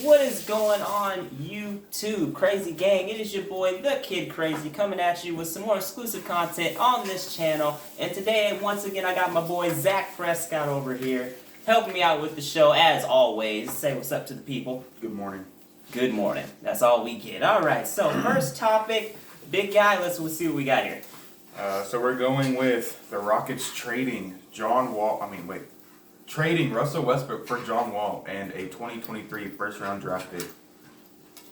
What is going on, YouTube Crazy Gang? It is your boy, the Kid Crazy, coming at you with some more exclusive content on this channel. And today, once again, I got my boy Zach Prescott over here, helping me out with the show as always. Say what's up to the people. Good morning. Good morning. That's all we get. All right. So first topic, big guy. Let's see what we got here. So we're going with the Rockets trading trading Russell Westbrook for John Wall and a 2023 first-round draft pick.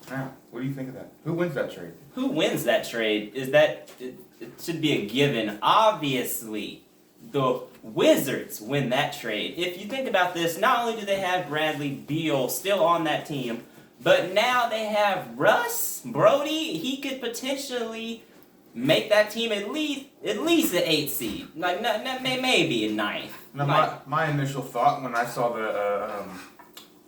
Now, what do you think of that? Who wins that trade? Who wins that trade? It should be a given. Obviously, the Wizards win that trade. If you think about this, not only do they have Bradley Beal still on that team, but now they have Russ Brody. He could potentially make that team at least an 8th seed, like maybe a 9th. Now, my initial thought when I saw the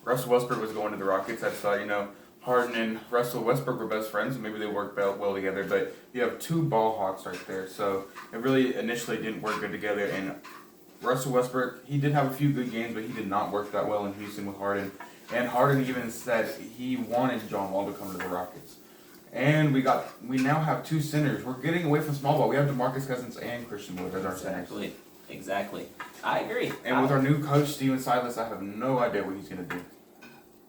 Russell Westbrook was going to the Rockets, I thought, Harden and Russell Westbrook were best friends, and maybe they worked well together. But you have two ball hawks right there, so it really initially didn't work good together. And Russell Westbrook, he did have a few good games, but he did not work that well in Houston with Harden. And Harden even said he wanted John Wall to come to the Rockets. And we now have two centers. We're getting away from small ball. We have DeMarcus Cousins and Christian Wood as our centers. Exactly. I agree. And with our new coach, Steven Silas, I have no idea what he's going to do.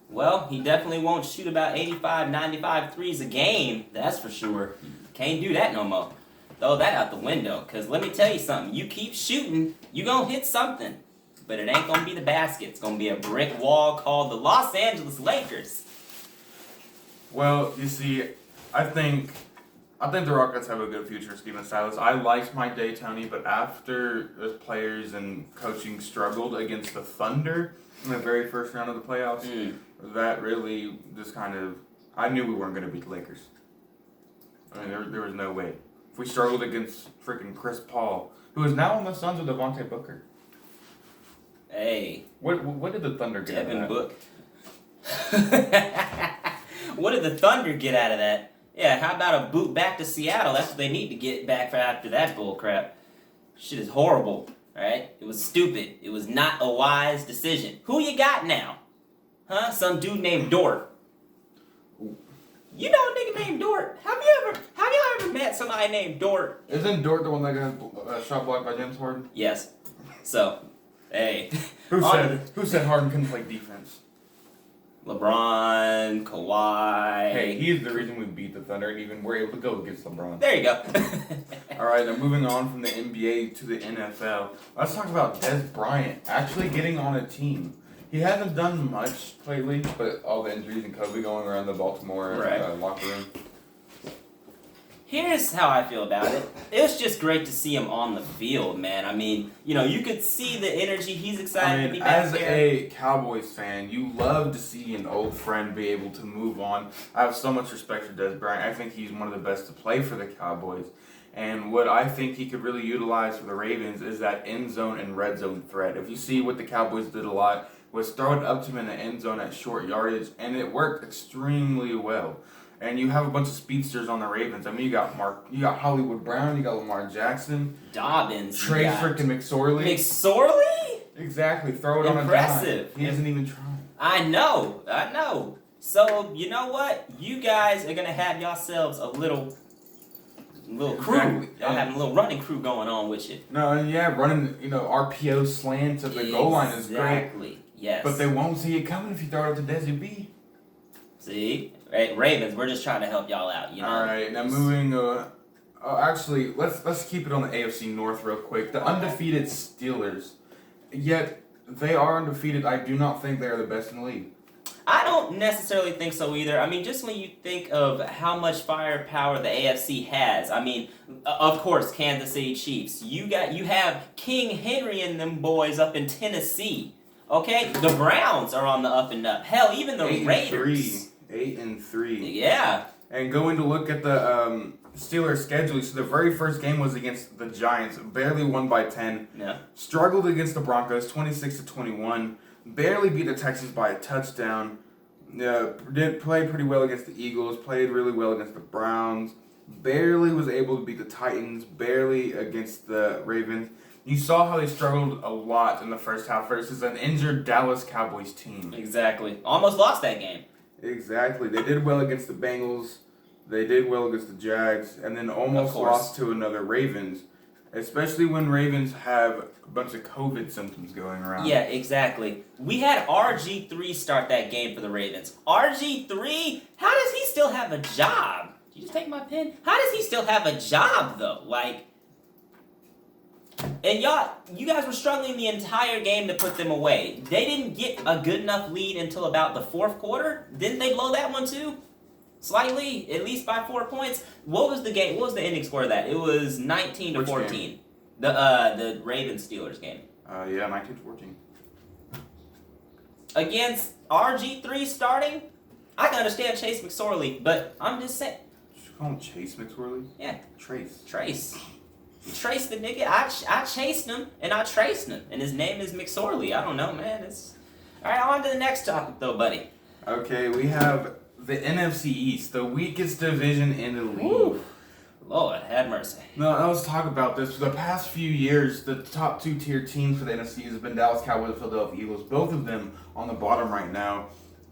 Well, he definitely won't shoot about 85, 95 threes a game. That's for sure. Can't do that no more. Throw that out the window. Because let me tell you something. You keep shooting, you going to hit something. But it ain't going to be the basket. It's going to be a brick wall called the Los Angeles Lakers. Well, you see, I think the Rockets have a good future with Steven Silas. I liked Mike D'Antoni, but after the players and coaching struggled against the Thunder in the very first round of the playoffs, that really just I knew we weren't going to beat the Lakers. I mean, there was no way. If we struggled against freaking Chris Paul, who is now on the Suns with Devontae Booker. Hey. What did the Thunder get Devin out of Book. What did the Thunder get out of that? Yeah, how about a boot back to Seattle? That's what they need to get back for after that bull crap. Shit is horrible, right? It was stupid. It was not a wise decision. Who you got now? Huh? Some dude named Dort. You know a nigga named Dort? Have you ever met somebody named Dort? Isn't Dort the one that got shot blocked by James Harden? Yes. So, hey. Who said Harden couldn't play defense? LeBron, Kawhi. Hey, he's the reason we beat the Thunder and even we're able to go against LeBron. There you go. All right, now moving on from the NBA to the NFL. Let's talk about Dez Bryant actually getting on a team. He hasn't done much lately, but all the injuries and COVID going around the Baltimore locker room. Here's how I feel about it. It was just great to see him on the field, man. I mean, you could see the energy. He's excited to be back there. As a Cowboys fan, you love to see an old friend be able to move on. I have so much respect for Dez Bryant. I think he's one of the best to play for the Cowboys. And what I think he could really utilize for the Ravens is that end zone and red zone threat. If you see what the Cowboys did a lot, was throw it up to him in the end zone at short yardage, and it worked extremely well. And you have a bunch of speedsters on the Ravens. I mean, you got Hollywood Brown, you got Lamar Jackson, Dobbins, Trey freaking McSorley. McSorley? Exactly. Throw it on a dime. Impressive. He isn't even trying. I know. So you know what? You guys are gonna have yourselves a little crew. Exactly. Y'all having a little running crew going on with you. No, and running RPO slant to the goal line is great. Exactly. Yes. But they won't see it coming if you throw it up to Desi B. See? Right, Ravens, we're just trying to help y'all out, All right, now moving. Actually, let's keep it on the AFC North real quick. The undefeated Steelers, yet they are undefeated. I do not think they are the best in the league. I don't necessarily think so either. I mean, just when you think of how much firepower the AFC has, I mean, of course, Kansas City Chiefs. You have King Henry and them boys up in Tennessee. Okay, the Browns are on the up and up. Hell, even the Raiders. 8-3. Yeah. And going to look at the Steelers' schedule, so the very first game was against the Giants, barely won by 10. Yeah. Struggled against the Broncos, 26-21. Barely beat the Texans by a touchdown. Did play pretty well against the Eagles. Played really well against the Browns. Barely was able to beat the Titans. Barely against the Ravens. You saw how they struggled a lot in the first half versus an injured Dallas Cowboys team. Exactly. Almost lost that game. Exactly. They did well against the Bengals. They did well against the Jags, and then almost lost to another Ravens. Especially when Ravens have a bunch of COVID symptoms going around. Yeah, exactly. We had RG3 start that game for the Ravens. RG3? How does he still have a job? Did you just take my pen? How does he still have a job, though? Like, and you guys were struggling the entire game to put them away. They didn't get a good enough lead until about the fourth quarter. Didn't they blow that one too? Slightly, at least by 4 points. What was the game? What was the ending score of that? It was 19-14. Game? The Ravens Steelers game. Yeah, 19-14. Against RG3 starting, I can understand Chase McSorley, but I'm just saying. Did you call him Chase McSorley? Yeah. Trace. You traced the nigga. I chased him and I traced him, and his name is McSorley. I don't know, man. It's all right. On to the next topic, though, buddy. Okay, we have the NFC East, the weakest division in the league. Woo. Lord, have mercy. Now, let's talk about this. For the past few years, the top two-tier teams for the NFC have been Dallas Cowboys and Philadelphia Eagles, both of them on the bottom right now.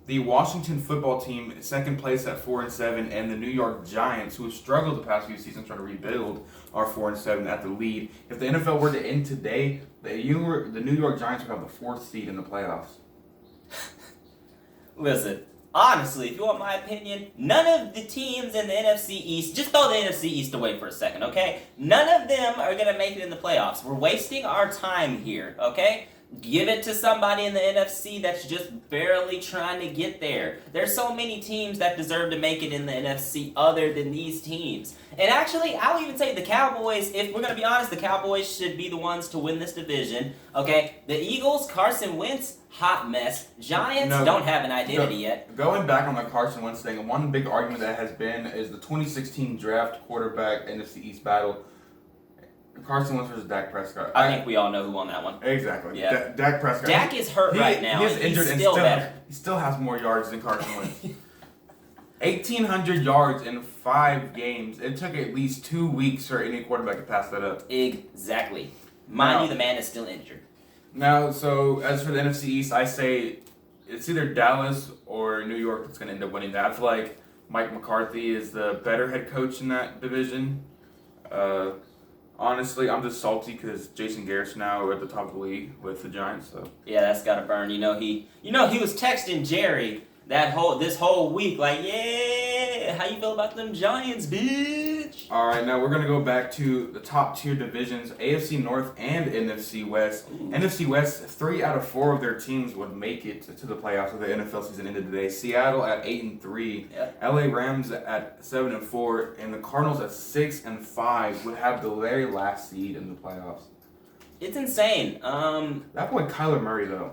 The Washington football team, second place at 4-7, and the New York Giants, who have struggled the past few seasons trying to rebuild, are 4-7 at the lead. If the NFL were to end today, the New York Giants would have the 4th seed in the playoffs. Listen, honestly, if you want my opinion, none of the teams in the NFC East, just throw the NFC East away for a second, okay? None of them are going to make it in the playoffs. We're wasting our time here, okay? Give it to somebody in the NFC that's just barely trying to get there. There's so many teams that deserve to make it in the NFC other than these teams. And actually, I'll even say the Cowboys, if we're going to be honest, the Cowboys should be the ones to win this division. Okay? The Eagles, Carson Wentz, hot mess. Giants don't have an identity yet. Going back on the Carson Wentz thing, one big argument that has been is the 2016 draft quarterback NFC East battle. Carson Wentz versus Dak Prescott. I think we all know who won that one. Exactly. Yeah. Dak Prescott. Dak is hurt right now. He's injured and still better. He still has more yards than Carson Wentz. 1,800 yards in 5 games. It took at least 2 weeks for any quarterback to pass that up. Exactly. Mind you, the man is still injured. Now, so as for the NFC East, I say it's either Dallas or New York that's going to end up winning that. I feel like Mike McCarthy is the better head coach in that division. Honestly, I'm just salty because Jason Garrett's now at the top of the league with the Giants. So yeah, that's gotta burn. He was texting Jerry this whole week like, yeah, how you feel about them Giants, bitch? All right, now we're gonna go back to the top tier divisions: AFC North and NFC West. Ooh. NFC West, 3 out of 4 of their teams would make it to the playoffs if the NFL season ended today. Seattle at 8-3, Yep. LA Rams at 7-4, and the Cardinals at 6-5 would have the very last seed in the playoffs. It's insane. That boy Kyler Murray though.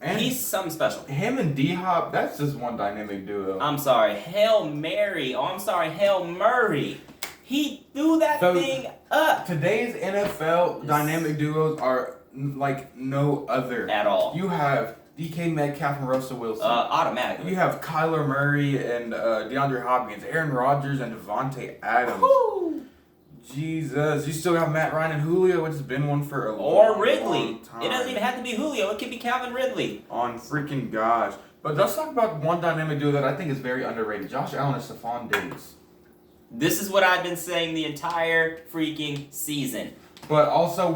And he's something special. him and D-Hop, that's just one dynamic duo. I'm sorry, Hail Mary. Hail Murray. He threw that thing up. Today's NFL dynamic duos are like no other. At all. You have DK Metcalf and Russell Wilson. Automatically. You have Kyler Murray and DeAndre Hopkins, Aaron Rodgers and Devontae Adams. Woo! Jesus, you still got Matt Ryan and Julio, which has been one for a Or Ridley. long time. It doesn't even have to be Julio. It could be Calvin Ridley. On freaking gosh. But let's talk about one dynamic duo that I think is very underrated. Josh Allen and Stephon Diggs. This is what I've been saying the entire freaking season. But also,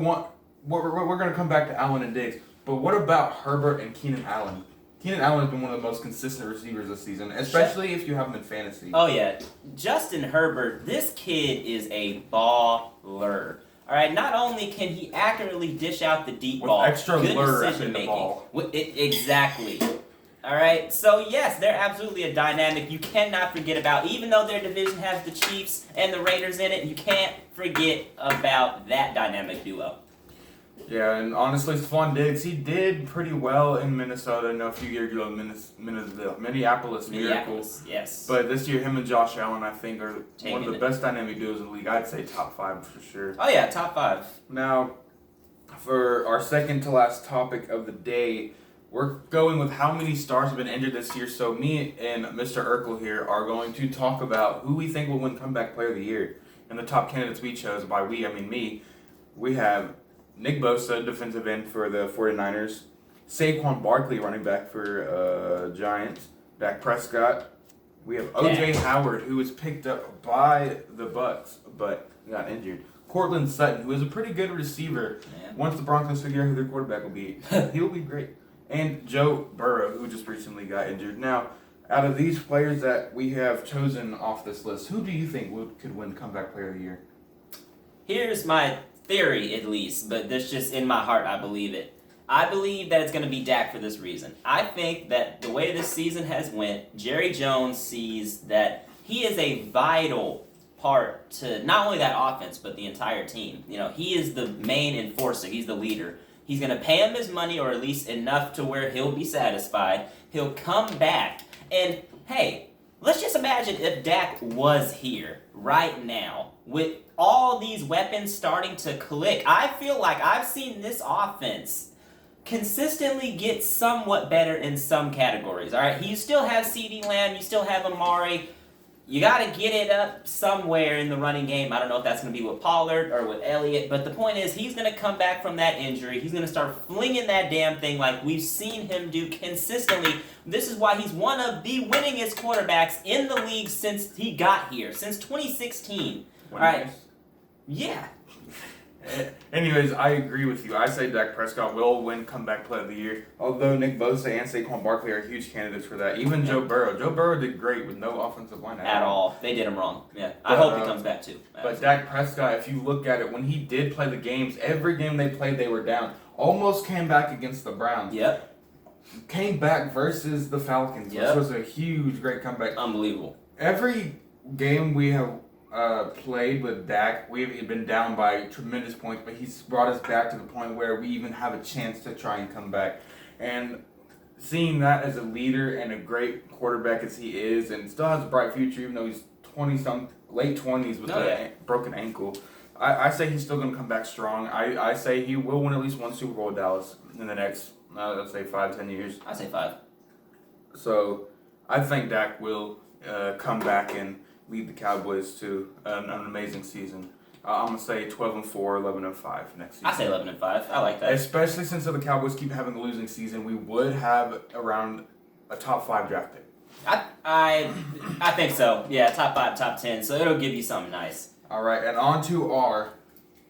we're going to come back to Allen and Diggs. But what about Herbert and Keenan Allen? Keenan Allen has been one of the most consistent receivers this season, especially if you have him in fantasy. Oh, yeah. Justin Herbert, this kid is a baller. All right, not only can he accurately dish out the deep ball, extra good lure decision in the making. ball. Exactly. All right, so yes, they're absolutely a dynamic you cannot forget about. Even though their division has the Chiefs and the Raiders in it, you can't forget about that dynamic duo. Yeah, and honestly, Stephon Diggs, he did pretty well in Minnesota. A few years ago, Minneapolis Miracle. Yes. But this year, him and Josh Allen, I think, are one of the it. best dynamic duos in the league. I'd say top 5 for sure. Oh yeah, top 5. Now, for our second to last topic of the day, we're going with how many stars have been injured this year. So me and Mr. Urkel here are going to talk about who we think will win Comeback Player of the Year. And the top candidates we chose, by we, I mean me, we have Nick Bosa, defensive end for the 49ers. Saquon Barkley, running back for Giants. Dak Prescott. We have O.J. Howard, who was picked up by the Bucks, but got injured. Cortland Sutton, who is a pretty good receiver. Man. Once the Broncos figure out who their quarterback will be, he'll be great. And Joe Burrow, who just recently got injured. Now, out of these players that we have chosen off this list, who do you think could win Comeback Player of the Year? Here's my theory, at least, but that's just in my heart, I believe it. I believe that it's going to be Dak for this reason. I think that the way this season has went, Jerry Jones sees that he is a vital part to not only that offense, but the entire team. You know, he is the main enforcer. He's the leader. He's going to pay him his money, or at least enough to where he'll be satisfied. He'll come back. And, hey, let's just imagine if Dak was here right now with all these weapons starting to click. I feel like I've seen this offense consistently get somewhat better in some categories. All right, you still have CeeDee Lamb, you still have Amari. You got to get it up somewhere in the running game. I don't know if that's going to be with Pollard or with Elliott, but the point is he's going to come back from that injury. He's going to start flinging that damn thing like we've seen him do consistently. This is why he's one of the winningest quarterbacks in the league since he got here, since 2016. All right. Yeah. Anyways, I agree with you. I say Dak Prescott will win Comeback Player of the Year. Although Nick Bosa and Saquon Barkley are huge candidates for that. Even Joe Burrow. Joe Burrow did great with no offensive line at all. They did him wrong. Yeah. I hope he comes back too. But Dak Prescott, if you look at it, when he did play the games, every game they played, they were down. Almost came back against the Browns. Yep. Came back versus the Falcons, which was a huge, great comeback. Unbelievable. Every game we have played with Dak, we've been down by tremendous points, but he's brought us back to the point where we even have a chance to try and come back. And seeing that as a leader and a great quarterback as he is, and still has a bright future, even though he's 20-some, late 20s with a broken ankle, I say he's still going to come back strong. I say he will win at least one Super Bowl with Dallas in the next, let's say, 5-10 years. I say 5. So I think Dak will come back and lead the Cowboys to an amazing season. I'm going to say 12-4, 11-5 next season. I say 11-5. I like that. Especially since the Cowboys keep having a losing season, we would have around a top 5 draft pick. I think so. Yeah, top 5, top 10. So it'll give you something nice. All right, and on to our,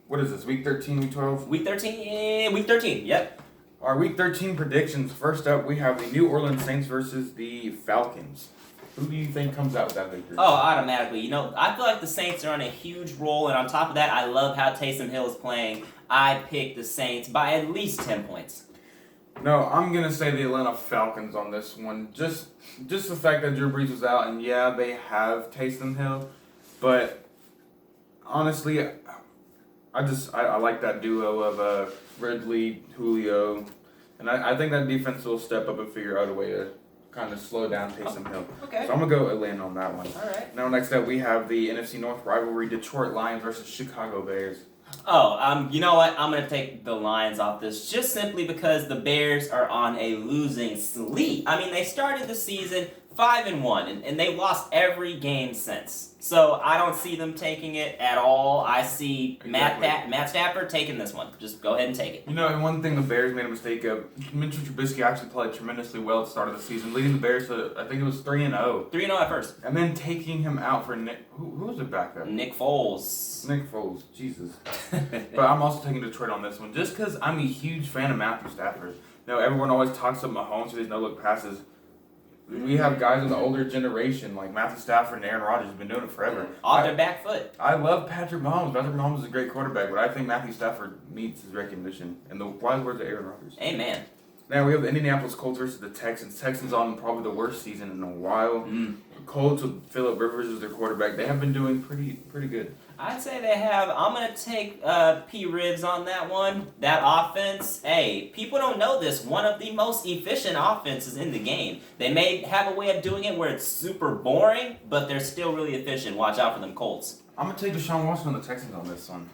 what is this, week 13, week 12? Week 13? Yeah, week 13, yep. Our week 13 predictions. First up, we have the New Orleans Saints versus the Falcons. Who do you think comes out with that victory? Oh, automatically. You know, I feel like the Saints are on a huge roll, and on top of that, I love how Taysom Hill is playing. I picked the Saints by at least 10 points. No, I'm going to say the Atlanta Falcons on this one. Just the fact that Drew Brees was out, and yeah, they have Taysom Hill, but honestly, I like that duo of Ridley, Julio, and I think that defense will step up and figure out a way to kind of slow down Taysom Hill. Okay. So I'm going to go Atlanta on that one. All right. Now, next up, we have the NFC North rivalry, Detroit Lions versus Chicago Bears. Oh, you know what? I'm going to take the Lions off this just simply because the Bears are on a losing sleep. I mean, they started the season 5-1, and they've lost every game since. So I don't see them taking it at all. I see Matt Stafford taking this one. Just go ahead and take it. You know, and one thing the Bears made a mistake of, Mitchell Trubisky actually played tremendously well at the start of the season, leading the Bears to, I think it was 3-0. 3-0 at first. And then taking him out for Nick, who was the backup? Nick Foles. Nick Foles, Jesus. But I'm also taking Detroit on this one, just because I'm a huge fan of Matthew Stafford. You know, everyone always talks about Mahomes for these no-look passes. We have guys in the older generation like Matthew Stafford and Aaron Rodgers have been doing it forever. Off their back foot. I love Patrick Mahomes. Patrick Mahomes is a great quarterback, but I think Matthew Stafford needs his recognition. And the wise words of Aaron Rodgers. Amen. Now we have the Indianapolis Colts versus the Texans. Texans on probably the worst season in a while. Colts with Phillip Rivers as their quarterback. They have been doing pretty good. I'd say they have. I'm going to take P. Ribs on that one. That offense, hey, people don't know this. One of the most efficient offenses in the game. They may have a way of doing it where it's super boring, but they're still really efficient. Watch out for them Colts. I'm going to take Deshaun Watson on the Texans on this one.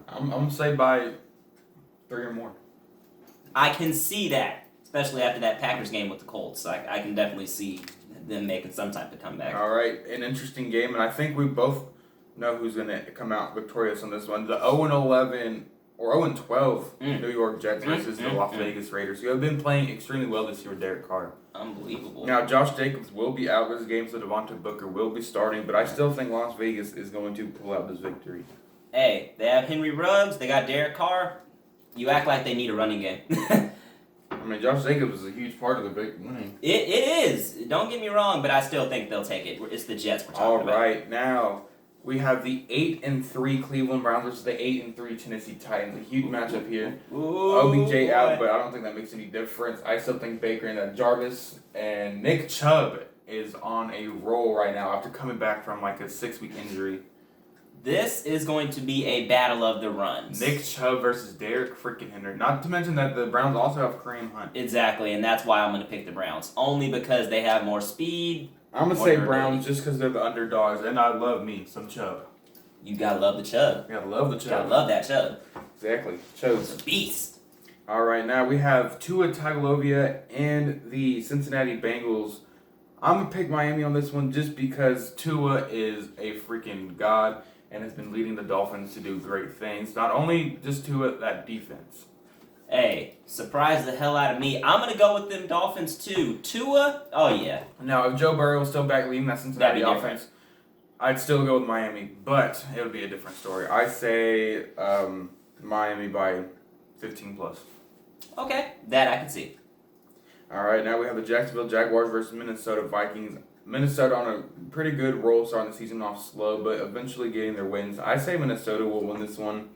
I'm going to say by 3 or more. I can see that, especially after that Packers game with the Colts. I can definitely see them making some type of comeback. All right, an interesting game, and I think we both know who's going to come out victorious on this one. The 0-11 or 0-12 New York Jets versus the Las Vegas Raiders, who have been playing extremely well this year with Derek Carr. Unbelievable. Now, Josh Jacobs will be out this game, so Devontae Booker will be starting, but I still think Las Vegas is going to pull out this victory. Hey, they have Henry Ruggs, they got Derek Carr. You act like they need a running game. I mean, Josh Jacobs is a huge part of the big winning. It is. Don't get me wrong, but I still think they'll take it. It's the Jets we're talking about. All right, now we have the 8-3 Cleveland Browns versus the 8-3 Tennessee Titans. A huge matchup here. Ooh, OBJ out, but I don't think that makes any difference. I still think Baker and Jarvis and Nick Chubb is on a roll right now after coming back from like a 6-week injury. This is going to be a battle of the runs. Nick Chubb versus Derek freaking Henry. Not to mention that the Browns also have Kareem Hunt. Exactly, and that's why I'm going to pick the Browns. Only because they have more speed. I'm going to say Browns just because they're the underdogs, and I love me some Chubb. You got to love the Chubb. You got to love the Chubb. Got to love that Chubb. Exactly. Chubb's a beast. All right, now we have Tua Tagovailoa and the Cincinnati Bengals. I'm going to pick Miami on this one just because Tua is a freaking god and has been leading the Dolphins to do great things. Not only just Tua, that defense. Hey, surprise the hell out of me. I'm going to go with them Dolphins too. Tua, oh yeah. Now, if Joe Burrow was still back leading that Cincinnati offense, I'd still go with Miami, but it would be a different story. I say Miami by 15 plus. Okay, that I can see. All right, now we have the Jacksonville Jaguars versus Minnesota Vikings. Minnesota on a pretty good roll starting the season off slow, but eventually getting their wins. I say Minnesota will win this one.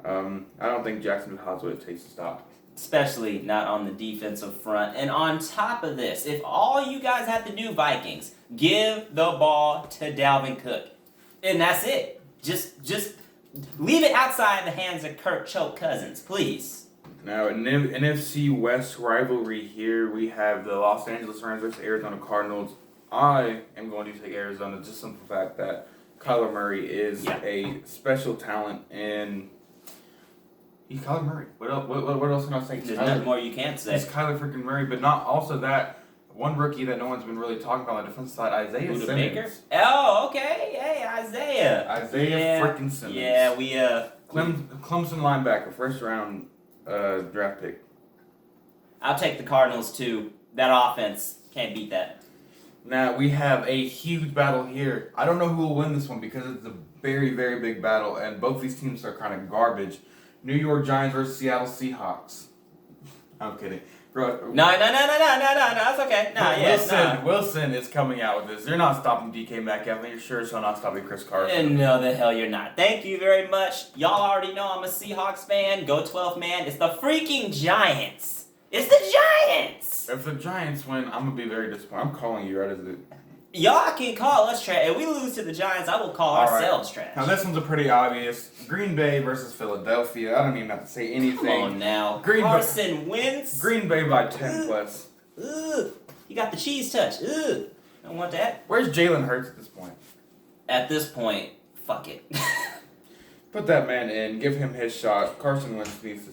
I don't think Jacksonville has what it takes to stop. Especially not on the defensive front. And on top of this, if all you guys have to do, Vikings, give the ball to Dalvin Cook. And that's it. Just leave it outside the hands of Kirk Choke Cousins, please. Now, in NFC West rivalry here, we have the Los Angeles Rams versus Arizona Cardinals. I am going to take Arizona just simple fact that Kyler Murray is a special talent, and he's Kyler Murray. What else can I say? There's nothing more you can't say. He's Kyler freaking Murray, but not also that one rookie that no one's been really talking about on the defensive side, Isaiah Buda Simmons. Baker? Oh, okay. Hey, Isaiah. Isaiah freaking Simmons. Yeah, we Clemson linebacker, first round draft pick. I'll take the Cardinals too. That offense can't beat that. Now, we have a huge battle here. I don't know who will win this one because it's a very, very big battle, and both these teams are kind of garbage. New York Giants versus Seattle Seahawks. I'm kidding. Bro, No, it's okay. Wilson is coming out with this. You're not stopping DK Metcalf, and you're sure as hell not stopping Chris Carson. And no, the hell you're not. Thank you very much. Y'all already know I'm a Seahawks fan. Go 12, man. It's the freaking Giants. It's the Giants! If the Giants win, I'm going to be very disappointed. I'm calling you right as it. Y'all can call us trash. If we lose to the Giants, I will call ourselves trash. Now, this one's a pretty obvious. Green Bay versus Philadelphia. I don't even have to say anything. Come on now. Carson wins. Green Bay by 10 plus. Ugh. You got the cheese touch. Ugh. Don't want that. Where's Jalen Hurts at this point? At this point, fuck it. Put that man in. Give him his shot. Carson Wentz needs to...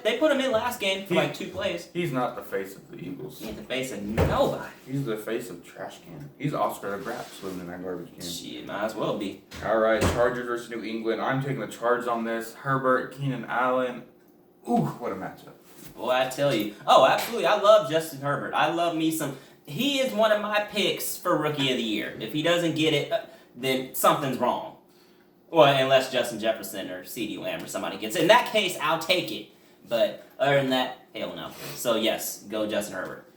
They put him in last game for like 2 plays. He's not the face of the Eagles. He ain't the face of nobody. He's the face of trash can. He's Oscar the Grouch swimming in that garbage can. Shit, might as well be. All right, Chargers versus New England. I'm taking the Chargers on this. Herbert, Keenan Allen. Ooh, what a matchup. Boy, I tell you. Oh, absolutely. I love Justin Herbert. I love me some... He is one of my picks for Rookie of the Year. If he doesn't get it, then something's wrong. Well, unless Justin Jefferson or CeeDee Lamb or somebody gets it. In that case, I'll take it. But other than that, hell no. So yes, go Justin Herbert.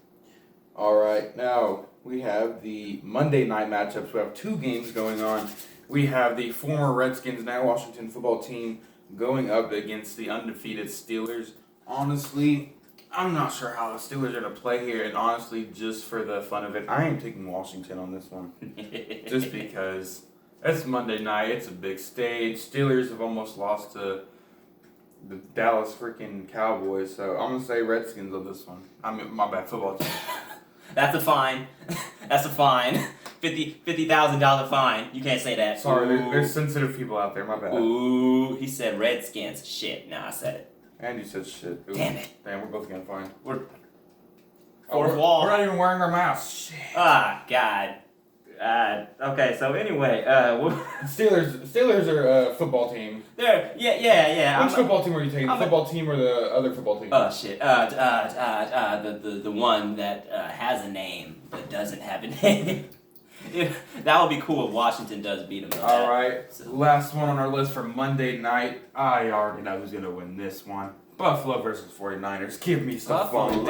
All right, now we have the Monday night matchups. We have 2 games going on. We have the former Redskins, now Washington football team, going up against the undefeated Steelers. Honestly, I'm not sure how the Steelers are to play here, and honestly, just for the fun of it, I am taking Washington on this one. Just because it's Monday night, it's a big stage. Steelers have almost lost to the Dallas freaking Cowboys, so I'm going to say Redskins on this one. I mean, my bad, football team. That's a fine. That's a fine. $50,000 fine. You can't say that. Sorry, there's sensitive people out there, my bad. Ooh, he said Redskins. Shit, nah, I said it. And you said shit. Ooh. Damn it. Damn, we're both getting fined. Fourth wall. We're not even wearing our masks. Shit. Ah, God. Okay, so anyway, Steelers are a football team. yeah. Which football team are you taking? The football team or the other football team? Oh shit. The one that has a name but doesn't have a name. That would be cool if Washington does beat them. All right. So. Last one on our list for Monday night. I already know who's gonna win this one. Buffalo versus 49ers. Give me Stephon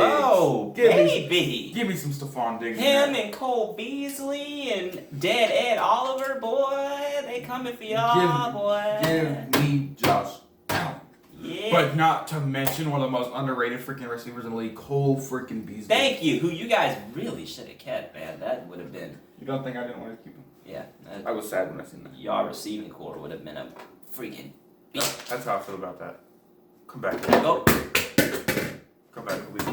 Diggs. Give me some Stephon Diggs. Him and Cole Beasley and Dead Ed Oliver, boy. They coming for y'all, boy. Give me Josh Allen. Yeah. But not to mention one of the most underrated freaking receivers in the league, Cole freaking Beasley. Thank you. Who you guys really should have kept, man. That would have been. You don't think I didn't want to keep him? Yeah. I was sad when I seen that. Y'all receiving core would have been a freaking beat. That's how I feel about that. Come back. Go. Come back, please.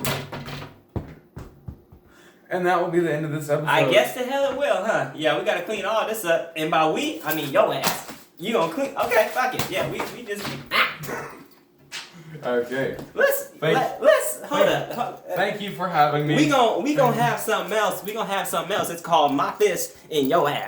And that will be the end of this episode. I guess the hell it will, huh? Yeah, we gotta clean all this up. And by we, I mean your ass. You gonna clean? Okay, fuck it. Yeah, we just. Okay. Let's hold up. Thank you for having me. We gonna have something else. We gonna have something else. It's called my fist in your ass.